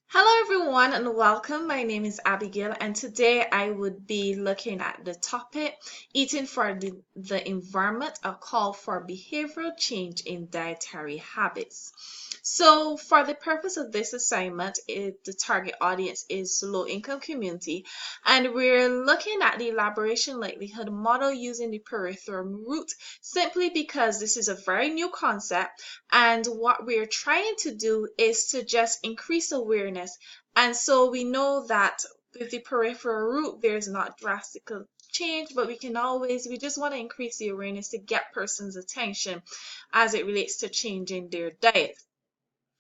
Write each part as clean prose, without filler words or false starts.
Hello everyone and welcome. My name is Abigail and today I would be looking at the topic eating for the environment, a call for behavioral change in dietary habits. So for the purpose of this assignment, the target audience is low income community and we're looking at the elaboration likelihood model using the peripheral route simply because this is a very new concept and what we're trying to do is to just increase awareness. And so we know that with the peripheral route, there's not drastic change, but we just want to increase the awareness to get persons' attention as it relates to changing their diet.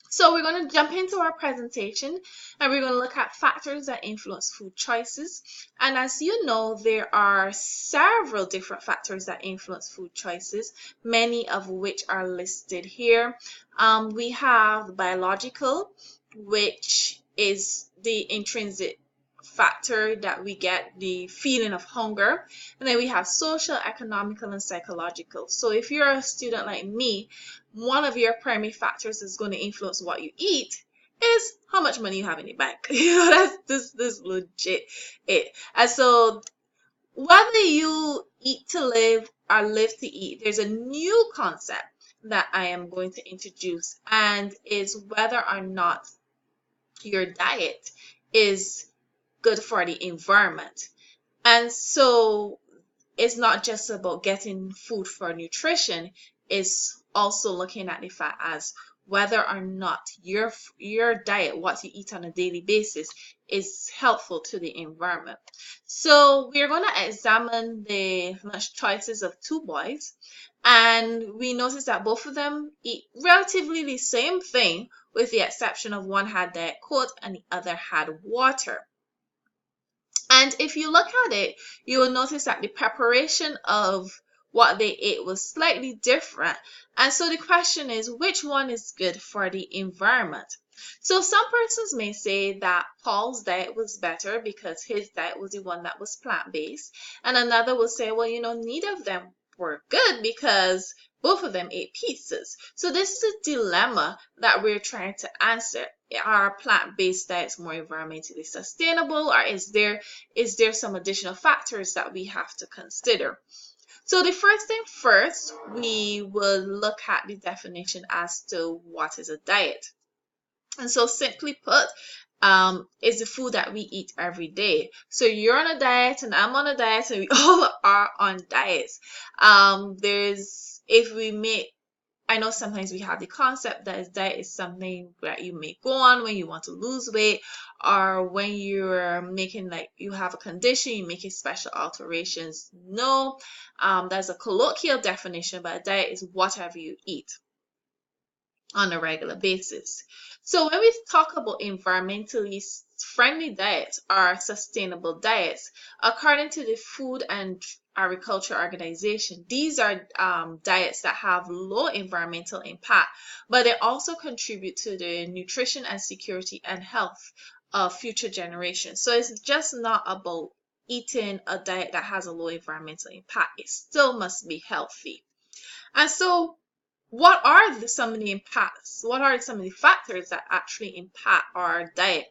So we're going to jump into our presentation and we're going to look at factors that influence food choices. And as you know, there are several different factors that influence food choices, many of which are listed here. We have biological, which is the intrinsic factor that we get the feeling of hunger. And then we have social, economical, and psychological. So if you're a student like me, one of your primary factors is going to influence what you eat is how much money you have in your bank. That's this legit it. And so whether you eat to live or live to eat, there's a new concept that I am going to introduce, and is whether or not your diet is good for the environment. And so it's not just about getting food for nutrition, it's also looking at the fact as whether or not your diet, what you eat on a daily basis, is helpful to the environment. So we're going to examine the lunch choices of two boys, and we notice that both of them eat relatively the same thing, with the exception of one had Diet Coke and the other had water. And if you look at it, you will notice that the preparation of what they ate was slightly different. And so the question is, which one is good for the environment? So some persons may say that Paul's diet was better because his diet was the one that was plant-based. And another will say, well, neither of them were good because both of them ate pizzas. So this is a dilemma that we're trying to answer. Are plant-based diets more environmentally sustainable, or is there some additional factors that we have to consider? So the first thing first, we will look at the definition as to what is a diet. And so simply put, is the food that we eat every day. So you're on a diet and I'm on a diet and we all are on diets. If we make I know sometimes we have the concept that diet is something that you may go on when you want to lose weight, or when you're making, like, you have a condition, you're making special alterations. No, that's a colloquial definition, but a diet is whatever you eat on a regular basis. So when we talk about environmentally friendly diets or sustainable diets, according to the Food and Agriculture Organization, these are diets that have low environmental impact, but they also contribute to the nutrition and security and health of future generations. So it's just not about eating a diet that has a low environmental impact. It still must be healthy. And so what are some of the impacts? What are some of the factors that actually impact our diet?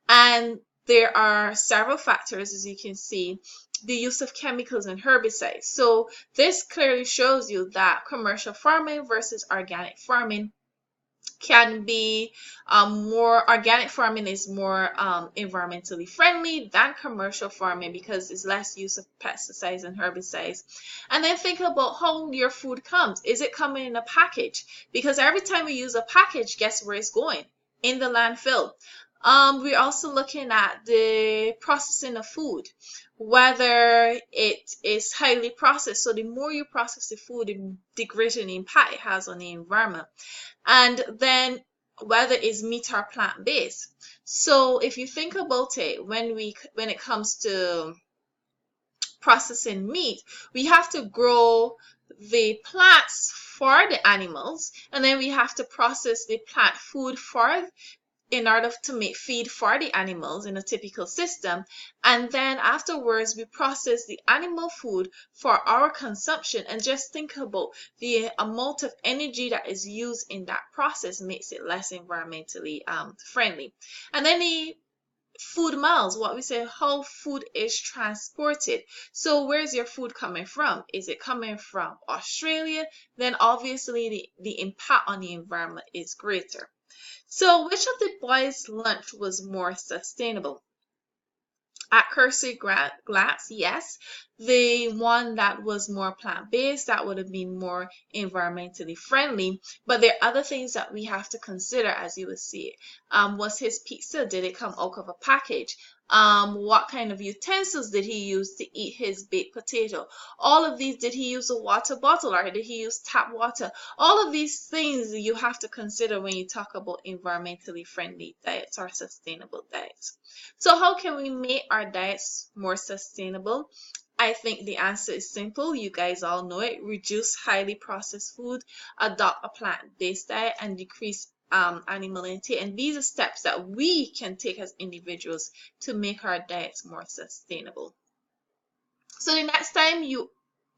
And there are several factors, as you can see. The use of chemicals and herbicides. So this clearly shows you that commercial farming versus organic farming can be more organic farming is more environmentally friendly than commercial farming because it's less use of pesticides and herbicides. And then think about how your food comes. Is it coming in a package? Because every time we use a package, guess where it's going? In the landfill. We're also looking at the processing of food, whether it is highly processed. So the more you process the food, the greater the impact it has on the environment. And then whether it's meat or plant-based. So if you think about it, when it comes to processing meat, we have to grow the plants for the animals, and then we have to process the plant food for in order to make feed for the animals in a typical system, and then afterwards we process the animal food for our consumption. And just think about the amount of energy that is used in that process makes it less environmentally friendly. And then the food miles, what we say, how food is transported. So where's your food coming from? Is it coming from Australia? Then obviously the impact on the environment is greater. So which of the boys' lunch was more sustainable? At Cursor Glass, yes, the one that was more plant-based, that would have been more environmentally friendly. But there are other things that we have to consider as you will see. Was his pizza, did it come out of a package? What kind of utensils did he use to eat his baked potato? All of these, did he use a water bottle or did he use tap water? All of these things you have to consider when you talk about environmentally friendly diets or sustainable diets. So how can we make our diets more sustainable? I think the answer is simple. You guys all know it. Reduce highly processed food, adopt a plant-based diet, and decrease animal intake. And these are steps that we can take as individuals to make our diets more sustainable. So the next time you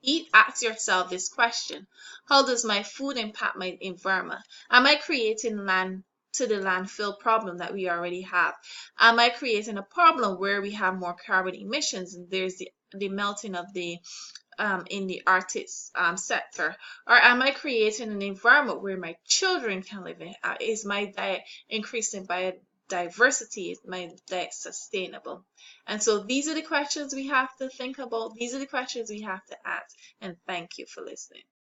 eat, ask yourself this question: how does my food impact my environment? Am I creating land to the landfill problem that we already have? Am I creating a problem where we have more carbon emissions and there's the melting of the in the Arctic sector? Or am I creating an environment where my children can live in? Is my diet increasing biodiversity? Is my diet sustainable? And so these are the questions we have to think about. These are the questions we have to ask. And thank you for listening.